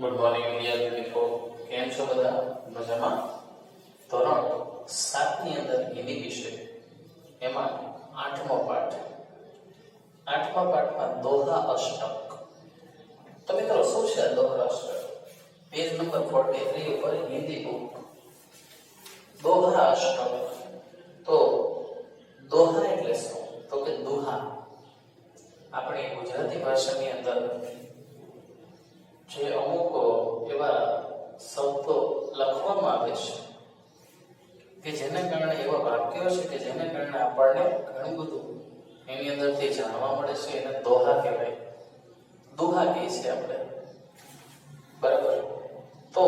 Good morning વિદ્યાર્થી મિત્રો, કેમ છો બધા? મજામાં? ધોરણ 7 ની અંદર હિન્દી વિષય એમાં 8મો પાઠ. 8મા પાઠમાં દોહા અષ્ટક. તો મિત્રો શું છે દોહા અષ્ટક? પેજ નંબર 43 ઉપર હિન્દી બુક. દોહા અષ્ટક. તો દોહા એટલે શું? તો કે દુહા. આપણી ગુજરાતી ભાષાની અંદર જે અમુક એવા શબ્દો લખવામાં આવે છે કે જેને કારણે એવા વાક્યો છે કે જેને કારણે આપણને ઘણું બધું એની અંદરથી જાણવા મળે છે, એને દોહા કહેવાય. દુહા કહે છે આપણે, બરાબર? તો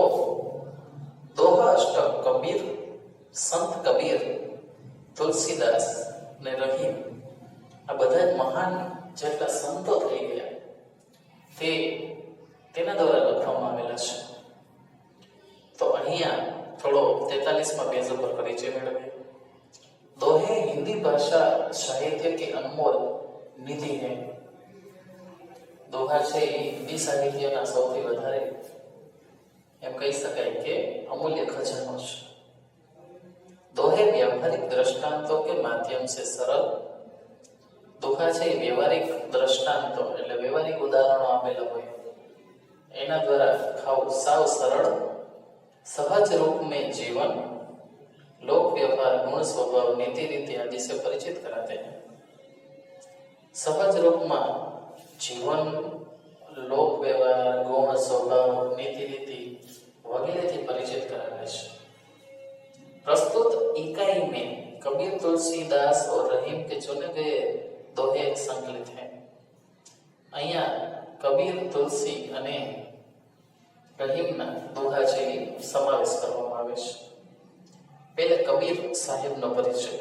દોહા અષ્ટક કબીર, સંત કબીર, તુલસીદાસ ને રહીમ, આ બધા જ મહાન જેટલા સંતો થઈ ગયા તેના દ્વારા લખવામાં આવેલા છે. તો અહીંયા થોડો 43માં પેજ ઉપર પરિચય મેળવીએ. दोहे हिंदी भाषा साहित्य की अनमोल निधि है. दोहा છે એ હિન્દી સાહિત્યના સૌથી વધારે એમ કહી શકાય કે અમૂલ્ય ખજાનો છે. दोहे व्यावहारिक दृष्टांतों के माध्यम से सरल. दोहा છે એ વ્યવહારિક દ્રષ્ટાંતો એટલે વ્યવહારિક ઉદાહરણો આપેલા હોય એના द्वारा साव सरल सहज रूप में जीवन, लोक व्यवहार, गुण स्वभाव, नीति रीति आदि से परिचित कराते हैं. सहज रूप में जीवन, लोक व्यवहार, गुण स्वभाव, नीति रीति वगैरह से परिचित करावे છે. प्रस्तुत इकाई में कबीर, तुलसीदास और रहीम के चुने गए दोहे संकलित हैं. અહીંયા કબીર, તુલસી અને રહીમના દોહા છે સમાવેશ કરવામાં આવે છે. पहले कबीर साहिब नो परिचय.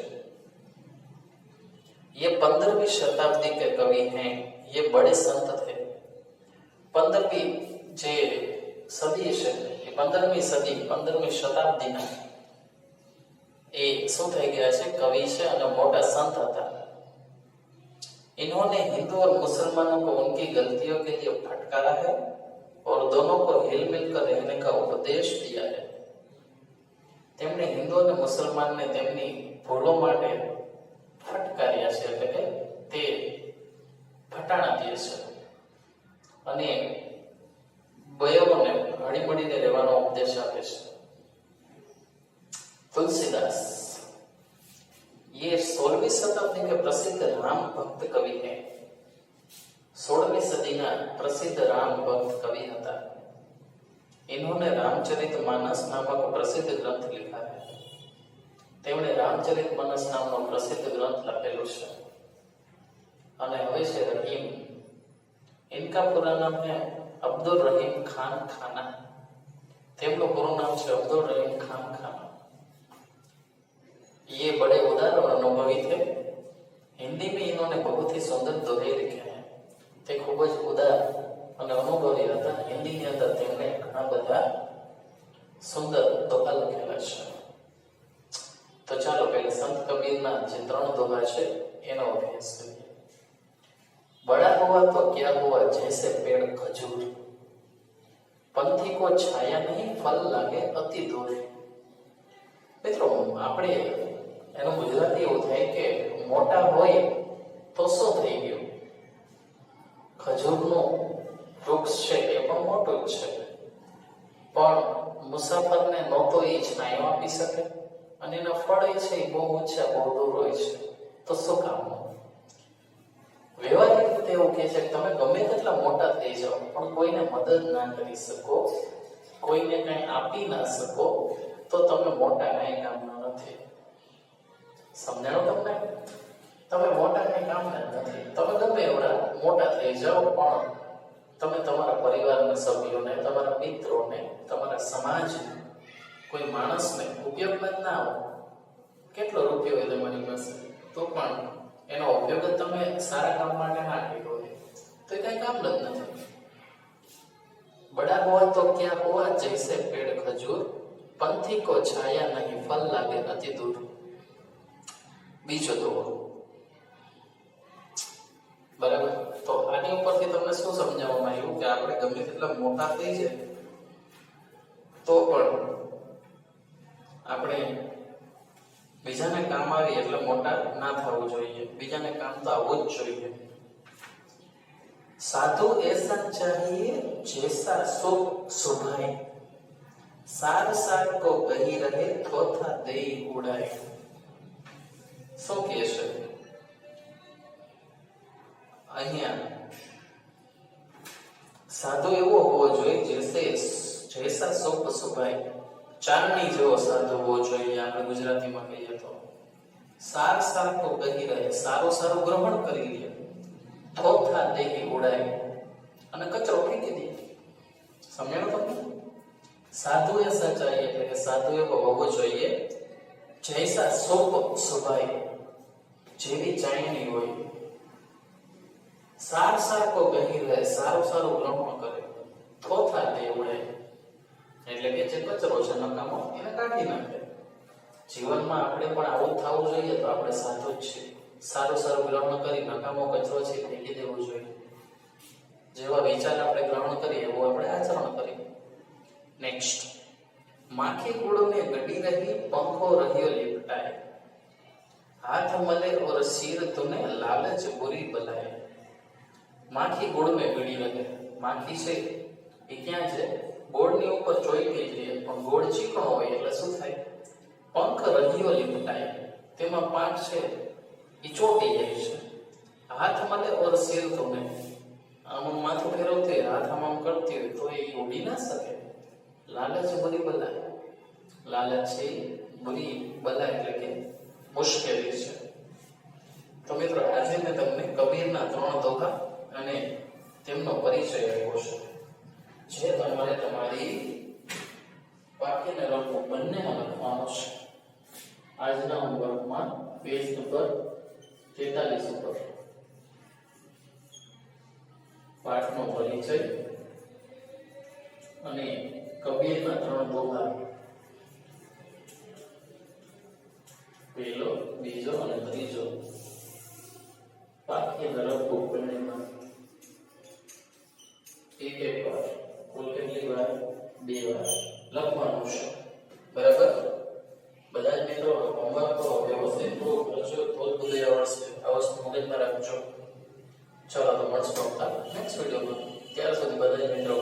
ये 15वीं शताब्दी के कवि हैं. ये बड़े संत थे. 15वीं जे सदी છે એ 15મી સદી 15મી શતાબ્દીના એ શું થઈ ગયા છે? કવિ છે અને મોટા સંત હતા. इन्होंने हिंदू और मुसलमानों को उनकी गलतियों के लिए फटकारा है और दोनों को हिल मिलकर रहने का उपदेश दिया है. તેમણે હિન્દુ અને મુસલમાનને તેમની ભૂલો માટે ફટકાર્યા છે, એટલે કે તે ફટાણા દે છે અને બયોને હળીમળીને રહેવાનો ઉપદેશ આપે છે. तुलसीदास ये 16वीं शताब्दी के प्रसिद्ध राम भक्त कवि हैं. 16वीं सदी ना प्रसिद्ध राम भक्त कवि હતા. इन्होंने रामचरितमानस नामक प्रसिद्ध ग्रंथ लिखा है. તેમણે રામચરિતમાનસ નામનો પ્રસિદ્ધ ગ્રંથ લખેલો છે. અને હવે છે રહીમ. इनका पूरा नाम है अब्दुल रहीम खान खाना. તેમનું પૂરું નામ છે અબ્દુલ રહીમ ખાન ખાના. ये बड़े उदार और अनुभवी थे. हिंदी में इन्होंने बहुत ही सुंदर दोहे लिखे हैं. તે ખૂબ જ ઉદાર અને અનુભવી હતા. હિન્દીની અંદર તેમણે ઘણા બધા સુંદર દોહા લખેલા છે. તો ચાલો પહેલા સંત કબીરના જે 3 દોહા છે એનો અભ્યાસ કરીએ. बड़ा हुआ तो क्या हुआ जैसे पेड़ खजूर, पंथी को छाया नहीं फल लागे अति दूर. મિત્રો આપણે એનું ગુજરાતી એવું થાય કે મોટા હોય તો શું થઈ ગયું? ખજૂરનું વૃક્ષ છે એ પણ મોટું જ છે, પણ મુસાફરને ન તો એ છાંયો આપી શકે અને એના ફળ છે એ બહુ ઊંચા બહુ દૂર હોય છે, તો શું કામનું? વ્યવહારિક રીતે એવું કહે છે કે તમે ગમે તેટલા મોટા થઈ જાઓ પણ કોઈને મદદ ના કરી શકો, કોઈને કંઈ આપી ના શકો તો તમે મોટા કંઈ કામના નથી. સમજાણો તમને? તમે મોટા કંઈ કામના નથી. તમે ગમે એવડા મોટા થઈ જાઓ પણ તમે તમારા પરિવારના સભ્યોને, તમારા મિત્રોને, તમારા સમાજને, કોઈ માણસને ઉપયોગમાં જ ના આવો. કેટલો રૂપિયો હોય તમારી પાસે તો પણ એનો ઉપયોગ જ તમે સારા કામ માટે ના કર્યો હોય તો એ કઈ કામ જ નથી. बड़ा हुआ तो क्या हुआ जैसे पेड़ खजूर, पंथी को छाया नहीं फल लागे अति दूर. બીજો દોહો. બરાબર? તો આની ઉપરથી તમને શું સમજાવવામાં આવ્યું કે આપણે ગમે તેટલા મોટા થઈ જાય તો પણ આપણે બીજાને કામ આવે એટલે મોટા ના થવું જોઈએ, બીજાને કામ તો આવવું જ જોઈએ। साधु ऐसा चाहिए जैसा सुख सुभाए, सार सार को कही रहे थोथा दे उड़ाए। શું કહે છે અહીંયા? સાધુ એવો હોવો જોઈએ જૈસા સુખ સુભાય, ચાંદની જેવો સાધુ હોવો જોઈએ। આપણે ગુજરાતીમાં કહીએ તો સાર સાર કો કહી રહે, સારું સારું ગ્રહણ કરી લે, થોથા દેહી ઉડાય અને કચરો ફેંકી દે। સમજાણો તમને? સાધુ એ સચાઈ એટલે કે સાધુ એવો હોવો જોઈએ જૈસા સુખ સુભાય, જેવી ચાયણી હોય, સાર સાર કો કહી રહે, સારું સારું ગ્રહણ કરે, થોથા દે ઉડાય એટલે કે જે કચરો છે નકામો એને કાઢી નાખે। જીવનમાં આપણે પણ આવું થવું જોઈએ તો આપણે સાધુ જ છીએ। સારું સારું ગ્રહણ કરી નકામો કચરો છે ફેંકી દેવો જોઈએ। જેવા વિચાર આપણે ગ્રહણ કરીએ એવું આપણે આચરણ કરીએ। નેક્સ્ટ, માખી ગુड़ में गड़ी रही पंखो रहियो लिपटाए, हाथ मले और सिर तूने लालच बुरी बलाए। माखी गुड़ में गड़ी रहे, माखी છે એ ક્યાં છે? ગોળની ઉપર ચોઈટી છે, પણ ગોળ ચીકણો હોય એટલે શું થાય? પંખ રહિયો લીપટાય, તેમાં પાંખ છે એ ચોટી જાય છે। હાથ મલે ઓર સિર તૂને, આમ માથું ફેરવતી હોય, હાથ આમ કરતી હોય તો એ ઉડી ના શકે। લાલચ બુરી બલાય, લાલચ છે બુરી બલાય એટલે કે મુશ્કેલી છે। તો મિત્રો આજે મેં તમને કબીરના 3 દોહા અને તેમનો પરિચય આપ્યો છે, જે તમારે તમારી વાક્યને લખવું બંનેમાં લખવાનું છે। આજના હોમવર્કમાં પેજ નંબર 43 ઉપર પાઠનો પરિચય અને કબીરના 3 દોહા, પહેલો, બીજો અને ત્રીજો વાક્યને લખવું બંનેમાં એક વાર, કુલ કેટલી વાર? 2 વાર લખવાનું છે, બરાબર? બધા જ મિત્રો હોમવર્ક તો વ્યવસ્થિત પૂરું કરજો તો જ બધું આવડશે। આ વસ્તુ મગજમાં રાખજો। ચાલો તો મળશું નેક્સ્ટ વિડીયોમાં। ત્યાર સુધી બધા જ મિત્રો